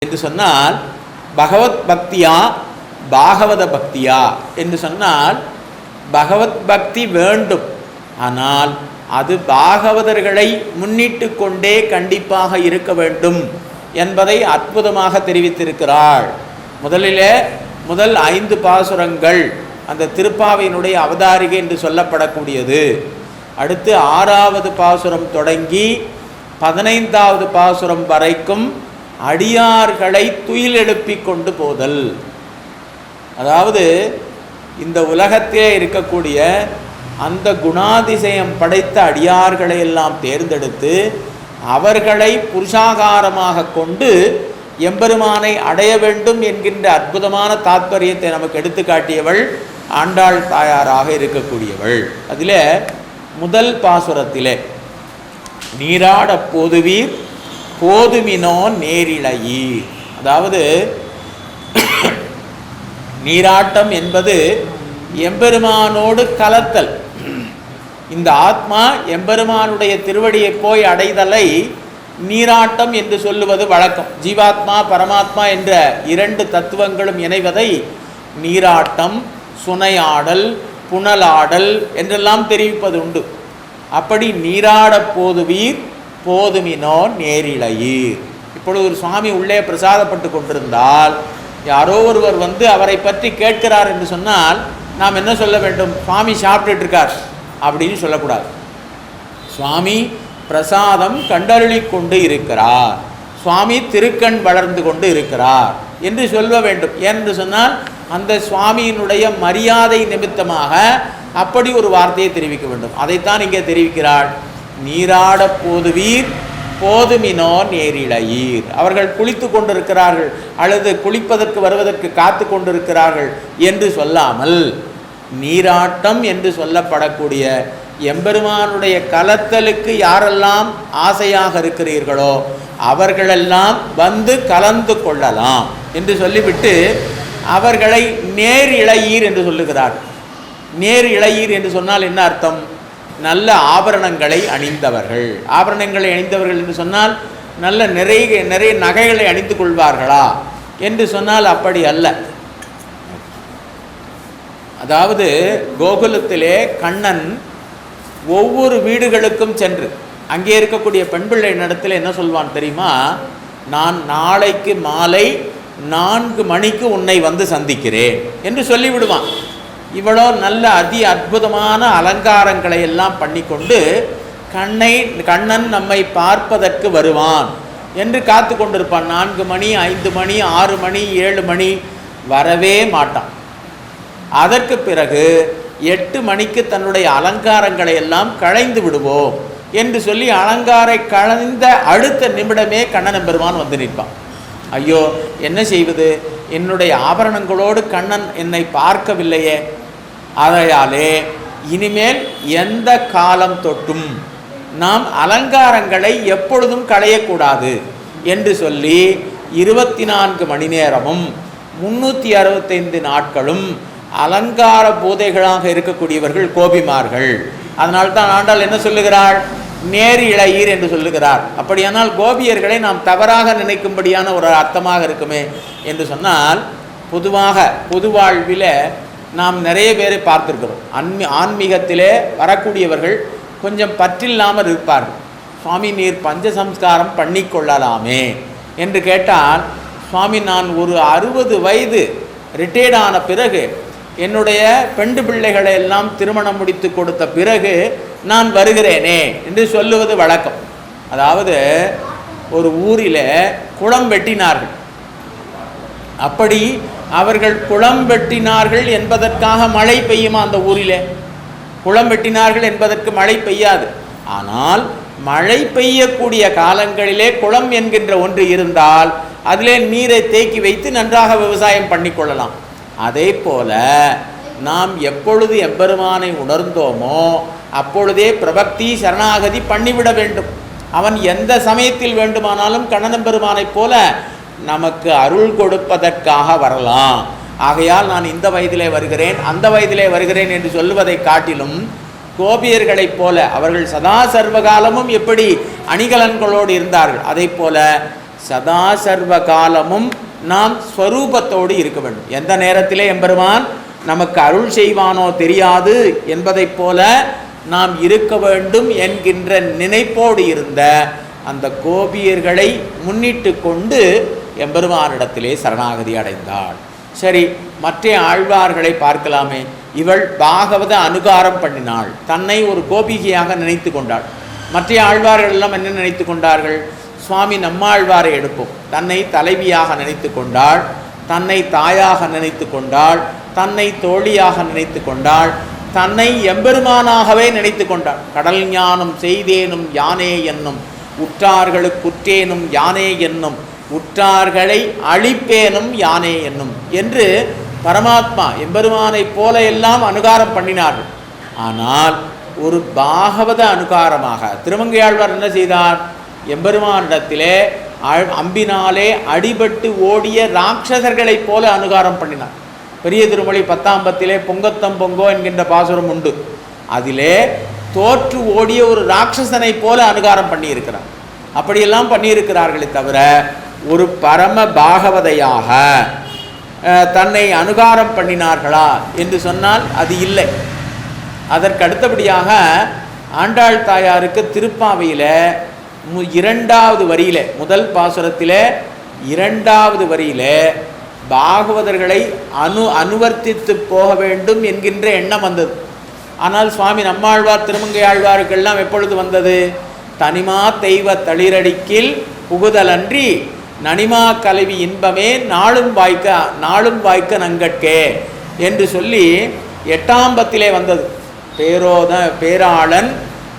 என்று சொன்னால் பகவத் பக்தியா பாகவத பக்தியா என்று சொன்னால் பகவத் பக்தி வேண்டும், ஆனால் அது பாகவதர்களை முன்னிட்டு கொண்டே கண்டிப்பாக இருக்க வேண்டும் என்பதை அற்புதமாக தெரிவித்திருக்கிறாள். முதல் 5 பாசுரங்கள் அந்த திருப்பாவையினுடைய அவதாரிகை என்று சொல்லப்படக்கூடியது. அடுத்து 6வது பாசுரம் தொடங்கி 15வது பாசுரம் வரைக்கும் அடியார்களை துயிலெழுப்பி கொண்டு போதல். அதாவது இந்த உலகத்திலே இருக்கக்கூடிய அந்த குணாதிசயம் படைத்த அடியார்களை எல்லாம் தேர்ந்தெடுத்து அவர்களை புருஷாகாரமாக கொண்டு எம்பெருமானை அடைய வேண்டும் என்கின்ற அற்புதமான தாத்பரியத்தை நமக்கு எடுத்து காட்டியவள் ஆண்டாள் தாயாராக இருக்கக்கூடியவள். அதில் முதல் பாசுரத்திலே நீராட போதுவீர் போதுமினோ நேரிழையீர், அதாவது நீராட்டம் என்பது எம்பெருமானோடு கலத்தல். இந்த ஆத்மா எம்பெருமானுடைய திருவடியை போய் அடைதலை நீராட்டம் என்று சொல்லுவது வழக்கம். ஜீவாத்மா பரமாத்மா என்ற 2 தத்துவங்களும் இணைவதை நீராட்டம், சுனையாடல், புனலாடல் என்றெல்லாம் தெரிவிப்பது உண்டு. அப்படி நீராட போதுவீர் போதுமினோ நேரிழையீர். இப்பொழுது ஒரு சுவாமி உள்ளே பிரசாதப்பட்டு கொண்டிருந்தால் யாரோ ஒருவர் வந்து அவரை பற்றி கேட்கிறார் என்று சொன்னால் நாம் என்ன சொல்ல வேண்டும்? சுவாமி சாப்பிட்டுட்டு இருக்கார் அப்படின்னு சொல்லக்கூடாது. சுவாமி பிரசாதம் கண்டருளி கொண்டு இருக்கிறார், சுவாமி திருக்கண் வளர்ந்து கொண்டு இருக்கிறார் என்று சொல்ல வேண்டும். ஏனென்று சொன்னால் அந்த சுவாமியினுடைய மரியாதை நிமித்தமாக அப்படி ஒரு வார்த்தையை தெரிவிக்க வேண்டும். அதைத்தான் இங்கே தெரிவிக்கிறாள். நீராட போதுவீர் போதுமினோ நேரிழையீர். அவர்கள் குளித்து கொண்டிருக்கிறார்கள் அல்லது குளிப்பதற்கு வருவதற்கு காத்து கொண்டிருக்கிறார்கள் என்று சொல்லாமல் நீராட்டம் என்று சொல்லப்படக்கூடிய எம்பெருமானுடைய கலத்தலுக்கு யாரெல்லாம் ஆசையாக இருக்கிறீர்களோ அவர்களெல்லாம் வந்து கலந்து கொள்ளலாம் என்று சொல்லிவிட்டு அவர்களை நேர் இளையீர் என்று சொல்லுகிறார். நேர் இளையீர் என்று சொன்னால் என்ன அர்த்தம்? நல்ல ஆபரணங்களை அணிந்தவர்கள். ஆபரணங்களை அணிந்தவர்கள் என்று சொன்னால் நல்ல நிறைய நகைகளை அணிந்து கொள்வார்களா என்று சொன்னால் அப்படி அல்ல. அதாவது கோகுலத்திலே கண்ணன் ஒவ்வொரு வீடுகளுக்கும் சென்று அங்கே இருக்கக்கூடிய பெண் பிள்ளை இடத்துல என்ன சொல்வான் தெரியுமா? நான் நாளைக்கு மாலை 4 மணிக்கு உன்னை வந்து சந்திக்கிறேன் என்று சொல்லிவிடுவான். இவ்வளோ நல்ல அற்புதமான அலங்காரங்களை எல்லாம் பண்ணிக்கொண்டு கண்ணன் நம்மை பார்ப்பதற்கு வருவான் என்று காத்து கொண்டிருப்பான். 4 மணி 5 மணி 6 மணி 7 மணி வரவே மாட்டான். அதற்கு பிறகு 8 மணிக்கு தன்னுடைய அலங்காரங்களை எல்லாம் களைந்து விடுவோம் என்று சொல்லி அலங்காரை களைந்த அடுத்த நிமிடமே கண்ணன் பெருமான் வந்து நிற்பான். ஐயோ என்ன செய்வது, என்னுடைய ஆபரணங்களோடு கண்ணன் என்னை பார்க்கவில்லையே, ஆகையாலே இனிமேல் எந்த காலம் தொட்டும் நாம் அலங்காரங்களை எப்பொழுதும் களையக்கூடாது என்று சொல்லி 24 மணி நேரமும் 365 நாட்களும் அலங்கார போதைகளாக இருக்கக்கூடியவர்கள் கோபிமார்கள். அதனால்தான் ஆண்டாள் என்ன சொல்லுகிறாள்? நேர் இளையீர் என்று சொல்லுகிறார். அப்படியானால் கோபியர்களை நாம் தவறாக நினைக்கும்படியான ஒரு அர்த்தமாக இருக்குமே என்று சொன்னால், பொது வாழ்வில் நாம் நிறைய பேரை பார்த்துருக்கிறோம். ஆன்மீகத்திலே வரக்கூடியவர்கள் கொஞ்சம் பற்றில்லாமல் இருப்பார்கள். சுவாமி நீர் பஞ்சசம்ஸ்காரம் பண்ணி கொள்ளலாமே என்று கேட்டால், சுவாமி நான் ஒரு 60 வயது ரிட்டையர்ட் ஆன பிறகு என்னுடைய பெண் பிள்ளைகளை எல்லாம் திருமணம் முடித்து கொடுத்த பிறகு நான் வருகிறேனே என்று சொல்லுவது வழக்கம். அதாவது ஒரு ஊரில் குளம் வெட்டினார்கள். அப்படி அவர்கள் குளம் வெட்டினார்கள் என்பதற்காக மழை பெய்யுமா? அந்த ஊரிலே குளம் வெட்டினார்கள் என்பதற்கு மழை பெய்யாது. ஆனால் மழை பெய்யக்கூடிய காலங்களிலே குளம் என்கின்ற ஒன்று இருந்தால் அதிலே நீரை தேக்கி வைத்து நன்றாக விவசாயம் பண்ணிக்கொள்ளலாம். அதே போல நாம் எப்பொழுது எம்பெருமானை உணர்ந்தோமோ அப்பொழுதே பிரபக்தி சரணாகதி பண்ணிவிட வேண்டும். அவன் எந்த சமயத்தில் வேண்டுமானாலும் கண்ணனம்பெருமானைப் போல நமக்கு அருள் கொடுப்பதற்காக வரலாம். ஆகையால் நான் இந்த வயதிலே வருகிறேன் அந்த வயதிலே வருகிறேன் என்று சொல்லுவதை காட்டிலும் கோபியர்களைப் போல அவர்கள் சதா சர்வகாலமும் எப்படி அணிகலன்களோடு இருந்தார்கள், அதை போல சதா சர்வ காலமும் நாம் ஸ்வரூபத்தோடு இருக்க வேண்டும். எந்த நேரத்திலே எம்பெருமான் நமக்கு அருள் செய்வானோ தெரியாது என்பதைப் போல நாம் இருக்க வேண்டும் என்கின்ற நினைப்போடு இருந்த அந்த கோபியர்களை முன்னிட்டு கொண்டு எம்பெருமானிடத்திலே சரணாகதி அடைந்தாள். சரி, மற்ற ஆழ்வார்களை பார்க்கலாமே. இவள் பாகவத அனுகாரம் பண்ணினாள், தன்னை ஒரு கோபிகையாக நினைத்து கொண்டாள். மற்ற ஆழ்வார்கள் எல்லாம் என்ன நினைத்து கொண்டார்கள்? சுவாமி நம்மாழ்வாரை எடுப்போம். தன்னை தலைவியாக நினைத்து கொண்டாள், தன்னை தாயாக நினைத்து கொண்டாள், தன்னை தோழியாக நினைத்து கொண்டாள், தன்னை எம்பெருமானாகவே நினைத்து கொண்டாள். கடல் ஞானம் செய்தேனும் யானே என்னும், உற்றார்களுக்குற்றேனும் யானே என்னும், உற்றார்களை அழிப்பேனும் யானே என்னும் என்று பரமாத்மா எம்பெருமானைப் போல எல்லாம் அனுகாரம் பண்ணினார்கள். ஆனால் ஒரு பாகவத அனுகாரமாக திருமங்கையாழ்வார் என்ன செய்தார்? எம்பெருமானிடத்திலே அம்பினாலே அடிபட்டு ஓடிய ராட்சசர்களைப் போல அனுகாரம் பண்ணினார். பெரிய திருமொழி 10ஆம் பத்திலே பொங்கத்தம் பொங்கோ என்கின்ற பாசுரம் உண்டு. அதிலே தோற்று ஓடிய ஒரு ராட்சசனை போல அனுகாரம் பண்ணியிருக்கிறார். அப்படியெல்லாம் பண்ணியிருக்கிறார்களே தவிர ஒரு பரம பாகவதையாக தன்னை அனுகாரம் பண்ணினார்களா என்று சொன்னால் அது இல்லை. அதற்கு அடுத்தபடியாக ஆண்டாள் தாயாருக்கு திருப்பாவையில் 2வது வரியிலே, முதல் பாசுரத்திலே 2வது வரியிலே பாகவதர்களை அனுவர்த்தித்து போக வேண்டும் என்கின்ற எண்ணம் வந்தது. ஆனால் சுவாமி நம்மாழ்வார் திருமங்கையாழ்வாருக்கெல்லாம் எப்பொழுது வந்தது? தனிமா தெய்வ தளிரடிக்கில் புகுதலன்றி நனிமா கலவி இன்பமே நாளும் வாய்க்க நங்கட்கே என்று சொல்லி 8ஆம் பத்திலே வந்தது. பேராளன்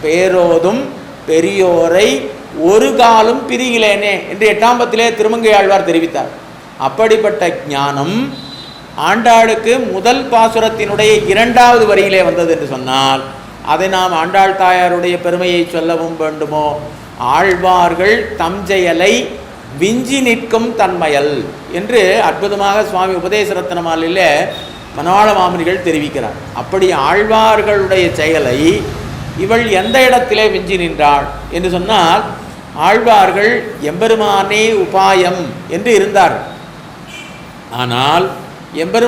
பேரோதும் பெரியோரை ஒரு காலும் பிரிகிலேனே என்று 8ஆம் பத்திலே திருமங்கையாழ்வார் தெரிவித்தார். அப்படிப்பட்ட ஞானம் ஆண்டாளுக்கு முதல் பாசுரத்தினுடைய 2வது வரியிலே வந்தது என்று சொன்னால் அதை நாம் ஆண்டாள் தாயாருடைய பெருமையை சொல்லவும் வேண்டுமோ? ஆழ்வார்கள் தஞ்செயலை விஞ்சி நிற்கும் தன்மையல் என்று அற்புதமாக சுவாமி உபதேச ரத்னமாலையில் மனவாள மாமுனிகள் தெரிவிக்கிறார். அப்படி ஆழ்வார்களுடைய செயலை இவள் எந்த இடத்திலே விஞ்சி நின்றாள் என்று சொன்னால், ஆழ்வார்கள் எம்பெருமானே உபாயம் என்று இருந்தார்கள். ஆனால் எம்பெருமான்